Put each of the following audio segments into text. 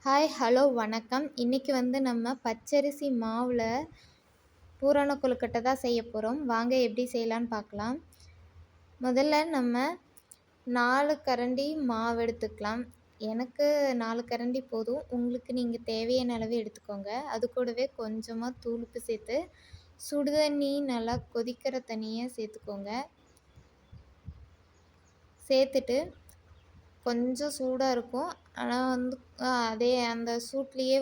Hi, hello, வணக்கம். இன்னைக்கு நம்ம பச்சரிசி மாவுல பூரண கொழுக்கட்டை தான் செய்ய போறோம். வாங்க எப்படி செய்யலான்னு பார்க்கலாம். முதல்ல நம்ம 4 கரண்டி மாவு எடுத்துக்கலாம். எனக்கு 4 கரண்டி போதும். உங்களுக்கு நீங்க தேவையான அளவு எடுத்துக்கோங்க. அது கூடவே கொஞ்சமா தூளுப்பு சேர்த்து சுடுதண்ணி நல்லா கொதிக்கிற தண்ணிய சேர்த்துக்கோங்க. சேர்த்துட்டு கொஞ்சம் சூடா இருக்கும். ஆனா அதே அந்த சூட்லேயே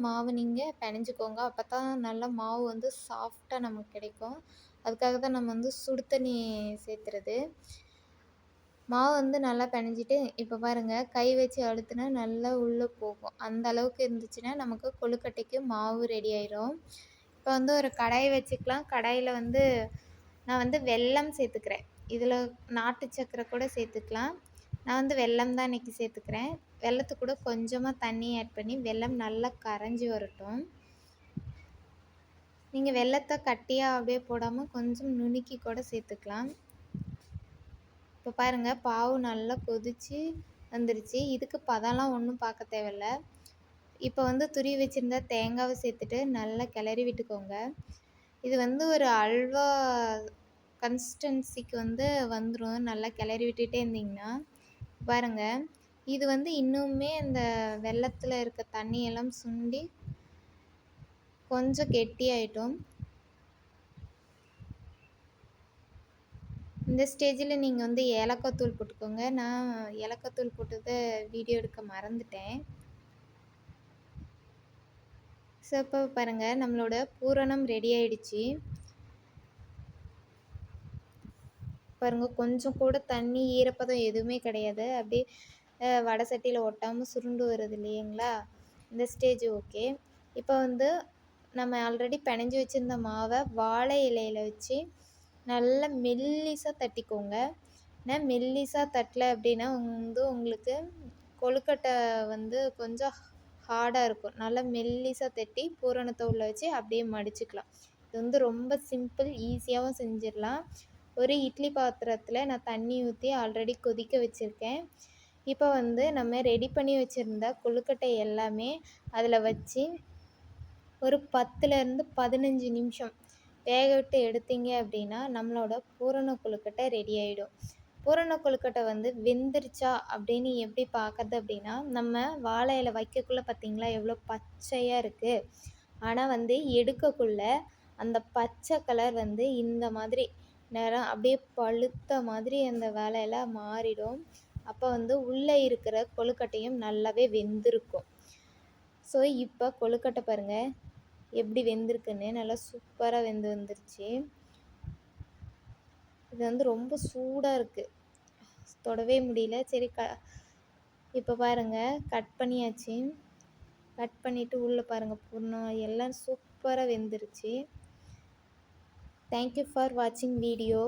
மாவு நீங்க பெனஞ்சுக்கோங்க. அப்பதான் நல்லா மாவு சாஃப்ட்டா நமக்கு கிடைக்கும். அதுக்காக தான் நம்ம சுடு தண்ணி சேர்த்துறது. மாவு நல்லா பெனஞ்சிட்டு இப்போ பாருங்க, கை வச்சு அழுத்துனா நல்லா உள்ளே போகும். அந்த அளவுக்கு இருந்துச்சுன்னா நமக்கு கொழுக்கட்டைக்கு மாவு ரெடி ஆயிரும். இப்போ ஒரு கடாய் வச்சுக்கலாம். கடாயில் நான் வெல்லம் சேர்த்துக்கிறேன். இதில் நாட்டு சர்க்கரை கூட சேர்த்துக்கலாம். நான் வெல்லம் தான் இன்றைக்கி சேர்த்துக்கிறேன். வெல்லத்து கூட கொஞ்சமாக தண்ணி ஆட் பண்ணி வெல்லம் நல்லா கரைஞ்சி வரட்டும். நீங்கள் வெல்லத்தை கட்டியாக அப்படியே போடாமல் கொஞ்சம் நுணுக்கி கூட சேர்த்துக்கலாம். இப்போ பாருங்கள், பாவு நல்லா கொதித்து வந்துருச்சு. இதுக்கு பதம்லாம் ஒன்றும் பார்க்க தேவையில்ல. இப்போ துருவி வச்சுருந்தா தேங்காவை சேர்த்துட்டு நல்லா கிளறி விட்டுக்கோங்க. இது ஒரு அல்வா கன்சிஸ்டன்சிக்கு வந்துடும். நல்லா கிளறி விட்டுட்டே இருந்தீங்கன்னா பாருங்கள், இது இன்னுமே இந்த வெல்லத்தில் இருக்க தண்ணியெல்லாம் சுண்டி கொஞ்சம் கெட்டியாயிட்டும். இந்த ஸ்டேஜில் நீங்கள் ஏலக்காய் தூள் போட்டுக்கோங்க. நான் ஏலக்காய் தூள் போட்டதை வீடியோ எடுக்க மறந்துட்டேன். ஸோ இப்போ பாருங்கள், நம்மளோட பூரணம் ரெடி ஆயிடுச்சு. பாருங்கள், கொஞ்சம் கூட தண்ணி ஈரப்பதம் எதுவுமே கிடையாது. அப்படியே வடை சட்டியில் ஒட்டாமல் சுருண்டு வருது இல்லைங்களா? இந்த ஸ்டேஜ் ஓகே. இப்போ நம்ம ஆல்ரெடி பிணைஞ்சி வச்சுருந்த மாவை வாழை இலையில் வச்சு நல்லா மெல்லிசாக தட்டிக்கோங்க. நான் மெல்லிசாக தட்டலை அப்படின்னா உங்களுக்கு கொழுக்கட்டை கொஞ்சம் ஹார்டாக இருக்கும். நல்லா மெல்லிசாக தட்டி பூரணத்தை உள்ளே வச்சு அப்படியே மடிச்சுக்கலாம். இது ரொம்ப சிம்பிள், ஈஸியாகவும் செஞ்சிடலாம். ஒரு இட்லி பாத்திரத்தில் நான் தண்ணி ஊற்றி ஆல்ரெடி கொதிக்க வச்சுருக்கேன். இப்போ நம்ம ரெடி பண்ணி வச்சுருந்த கொழுக்கட்டை எல்லாமே அதில் வச்சு ஒரு 10லேருந்து 15 நிமிஷம் வேக விட்டு எடுத்தீங்க அப்படின்னா நம்மளோட பூரண கொழுக்கட்டை ரெடி ஆகிடும். பூரண கொழுக்கட்டை வெந்துருச்சா அப்படின்னு எப்படி பார்க்கறது அப்படின்னா, நம்ம வாழை இலை வைக்கக்குள்ளே பார்த்திங்களா எவ்வளோ பச்சையாக இருக்குது. ஆனால் எடுக்கக்குள்ள அந்த பச்சை கலர் இந்த மாதிரி நேரம் அப்படியே பழுத்த மாதிரி அந்த வேலையெல்லாம் மாறிடும். அப்போ உள்ளே இருக்கிற கொழுக்கட்டையும் நல்லாவே வெந்திருக்கும். ஸோ இப்போ கொழுக்கட்டை பாருங்கள் எப்படி வெந்திருக்குன்னு, நல்லா சூப்பராக வந்துருச்சு. இது ரொம்ப சூடாக இருக்குது, தொடவே முடியல. சரி, இப்போ பாருங்கள் கட் பண்ணியாச்சு. கட் பண்ணிவிட்டு உள்ளே பாருங்கள் பூர்ணம் எல்லாம் சூப்பராக வெந்துருச்சு. தேங்க்யூ ஃபார் வாட்சிங் வீடியோ.